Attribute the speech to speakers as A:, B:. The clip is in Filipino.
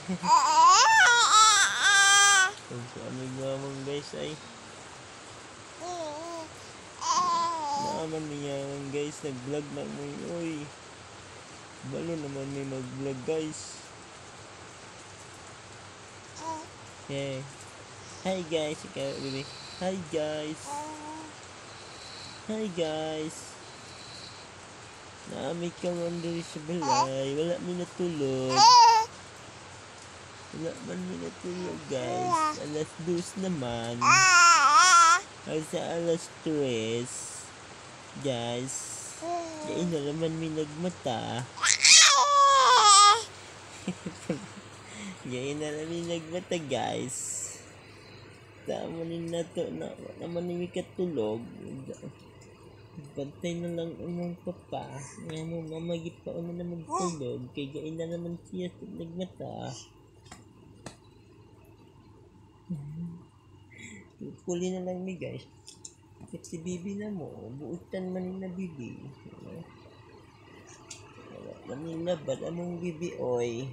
A: Kung sa aming naman guys ay naman niya guys, nag-vlog na mo yun. Uy, balo naman may mag-vlog guys. Yeah. Hi guys, ikaw baby. Hi guys. Hi guys. Naamay ka man diri sa balay. Wala mi natulog. Wala man mi natulog guys. Alas 2 naman. Ay sa alas 3. Guys. Yain na naman mi nagmata. Yain na naman mi nagmata guys. Tamanin na to na naman mi katulog. Bantay na lang ang papa. Nga mo mamagip pa na magtulog. Kaya gain na naman siya sa nagmata. Kuli na lang mi guys. Si bibi na mo. Buutan man na bibi. Manila ba among bibi oy.